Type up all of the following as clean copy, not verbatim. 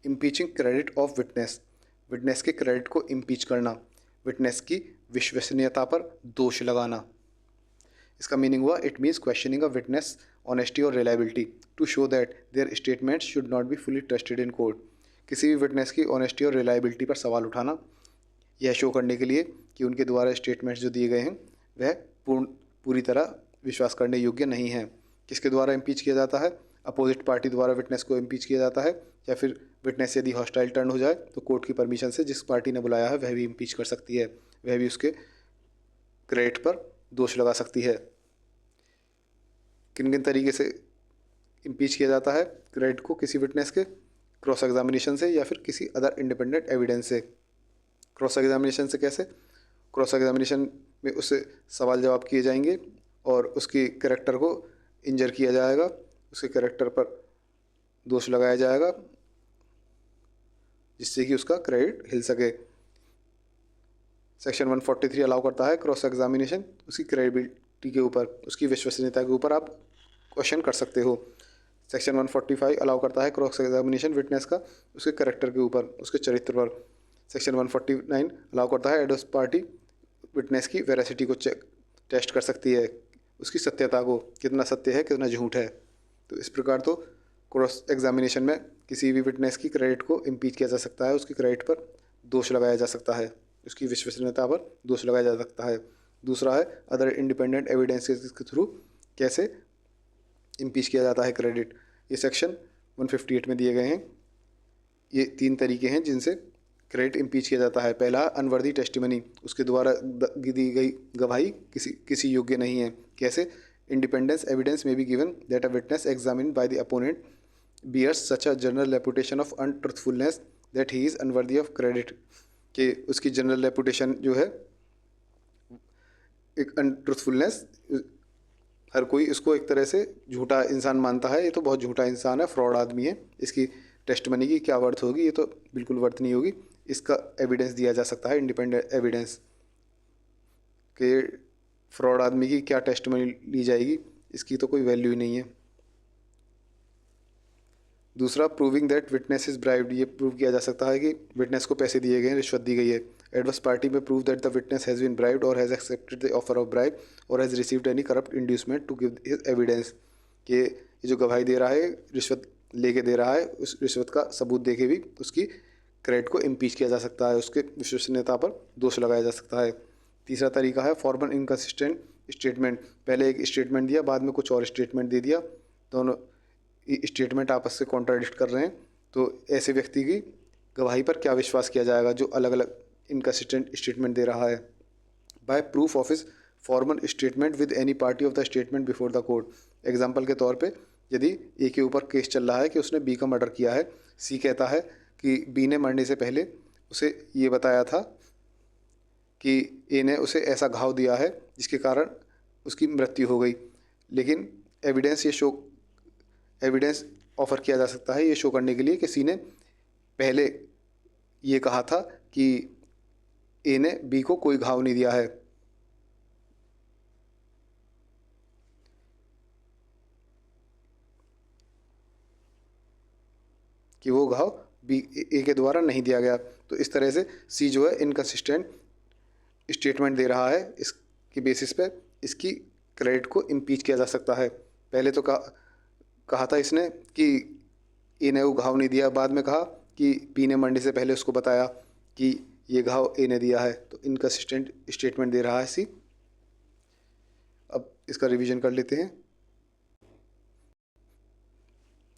इम्पीचिंग credit of witness, witness के credit को impeach करना, विटनेस की विश्वसनीयता पर दोष लगाना। इसका मीनिंग हुआ it means questioning a witness honesty और reliability to show that their statements should not be fully trusted in court. किसी भी विटनेस की ऑनेस्टी और रिलायबिलिटी पर सवाल उठाना, यह शो करने के लिए कि उनके द्वारा स्टेटमेंट्स जो दिए गए हैं वह पूरी तरह विश्वास करने योग्य नहीं हैं। किसके द्वारा इम्पीच किया जाता है? अपोजिट पार्टी द्वारा विटनेस को इम्पीच किया जाता है, या फिर विटनेस यदि हॉस्टाइल टर्न हो जाए तो कोर्ट की परमिशन से जिस पार्टी ने बुलाया है वह भी इम्पीच कर सकती है, वह भी उसके क्रेडिट पर दोष लगा सकती है। किन किन तरीके से इम्पीच किया जाता है क्रेडिट को किसी विटनेस के? क्रॉस एग्जामिनेशन से या फिर किसी अदर इंडिपेंडेंट एविडेंस से। क्रॉस एग्जामिनेशन से कैसे? क्रॉस एग्जामिनेशन में उससे सवाल जवाब किए जाएंगे और उसकी कैरेक्टर को इंजर किया जाएगा, उसके कैरेक्टर पर दोष लगाया जाएगा जिससे कि उसका क्रेडिट हिल सके। सेक्शन 143 अलाउ करता है क्रॉस एग्जामिनेशन उसकी क्रेडिबिलिटी के ऊपर, उसकी विश्वसनीयता के ऊपर आप क्वेश्चन कर सकते हो। सेक्शन 145 अलाउ करता है क्रॉस एग्जामिनेशन विटनेस का उसके कैरेक्टर के ऊपर, उसके चरित्र पर। सेक्शन 149 अलाउ करता है एडवर्स पार्टी विटनेस की वेरासिटी को टेस्ट कर सकती है, उसकी सत्यता को, कितना सत्य है कितना झूठ है। तो इस प्रकार तो क्रॉस एग्जामिनेशन में किसी भी विटनेस की क्रेडिट को इम्पीच किया जा सकता है, उसकी क्रेडिट पर दोष लगाया जा सकता है, उसकी विश्वसनीयता पर दोष लगाया जा सकता है। दूसरा है अदर इंडिपेंडेंट एविडेंसेस के थ्रू कैसे इम्पीच किया जाता है क्रेडिट। ये सेक्शन 158 में दिए गए हैं। ये 3 तरीके हैं जिनसे क्रेडिट इम्पीच किया जाता है। पहला अनवर्दी टेस्टिमनी, उसके द्वारा दी गई गवाही किसी योग्य नहीं है। कैसे? इंडिपेंडेंस एविडेंस में be given that a witness examined by the opponent bears such a general reputation of untruthfulness that he is unworthy of credit, कि उसकी जनरल रेपुटेशन जो है एक अनट्रुथफुलनेस, हर कोई इसको एक तरह से झूठा इंसान मानता है, ये तो बहुत झूठा इंसान है, फ्रॉड आदमी है, इसकी टेस्ट मनी की क्या वर्थ होगी, ये तो बिल्कुल वर्थ नहीं होगी। इसका एविडेंस दिया जा सकता है, इंडिपेंडेंट एविडेंस कि फ्रॉड आदमी की क्या टेस्ट मनी ली जाएगी, इसकी तो कोई वैल्यू ही नहीं है। दूसरा proving that witness is bribed, ये प्रूव किया जा सकता है कि विटनेस को पैसे दिए गए हैं, रिश्वत दी गई है। एडवर्स पार्टी में prove that the witness has been bribed और has accepted the offer of bribe और has received any corrupt inducement to give his evidence, कि ये जो गवाही दे रहा है रिश्वत लेके दे रहा है, उस रिश्वत का सबूत दे के भी उसकी क्रेडिट को इम्पीच किया जा सकता है, उसके विश्वसनीयता पर दोष लगाया जा सकता है। तीसरा तरीका है फॉर्मल इनकन्सिस्टेंट स्टेटमेंट, पहले एक स्टेटमेंट दिया बाद में कुछ और स्टेटमेंट दे दिया, दोनों स्टेटमेंट आपस से कॉन्ट्राडिक्ट कर रहे हैं, तो ऐसे व्यक्ति की गवाही पर क्या विश्वास किया जाएगा जो अलग अलग इनकन्सिस्टेंट स्टेटमेंट दे रहा है। By proof of his formal statement with any party of the statement before the court. Example के तौर पे यदि ए के ऊपर केस चल रहा है कि उसने बी का मर्डर किया है, सी कहता है कि बी ने मरने से पहले उसे ये बताया था कि ए ने उसे ऐसा घाव दिया है जिसके कारण उसकी मृत्यु हो गई, लेकिन एविडेंस ऑफर किया जा सकता है ये शो करने के लिए कि सी ने पहले ये कहा था कि ए ने बी को कोई घाव नहीं दिया है। कि वो घाव बी ए के द्वारा नहीं दिया गया। तो इस तरह से सी जो है इनकन्सिस्टेंट स्टेटमेंट दे रहा है, इसकी बेसिस पे इसकी क्रेडिट को इम्पीच किया जा सकता है। पहले तो कहा था इसने कि ए ने वो घाव नहीं दिया, बाद में कहा कि बी ने मरने से पहले उसको बताया कि ये घाव ए ने दिया है, तो इनकन्सिस्टेंट स्टेटमेंट दे रहा है सी। अब इसका रिवीजन कर लेते हैं।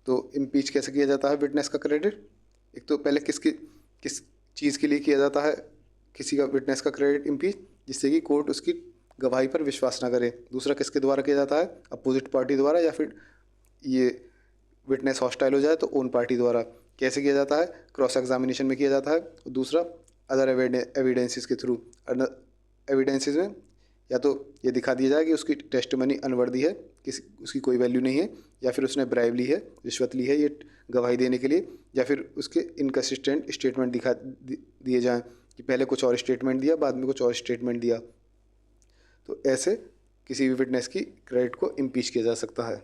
तो इम्पीच कैसे किया जाता है विटनेस का क्रेडिट? एक तो पहले किस चीज़ के लिए किया जाता है किसी का विटनेस का क्रेडिट इम्पीच? जिससे कि कोर्ट उसकी गवाही पर विश्वास ना करे। दूसरा किसके द्वारा किया जाता है? अपोजिट पार्टी द्वारा, या फिर ये विटनेस हॉस्टाइल हो जाए तो ओन पार्टी द्वारा। कैसे किया जाता है? क्रॉस एग्जामिनेशन में किया जाता है। दूसरा अदर एविडेंसेस के थ्रू। एविडेंसेस में या तो ये दिखा दिया जाए कि उसकी टेस्टिमनी अनवर्दी है, उसकी कोई वैल्यू नहीं है, या फिर उसने ब्राइब ली है, रिश्वत ली है ये गवाही देने के लिए, या फिर उसके इनकन्सिस्टेंट स्टेटमेंट दिए जाएँ कि पहले कुछ और स्टेटमेंट दिया बाद में कुछ और स्टेटमेंट दिया। तो ऐसे किसी भी विटनेस की क्रेडिट को इम्पीच किया जा सकता है।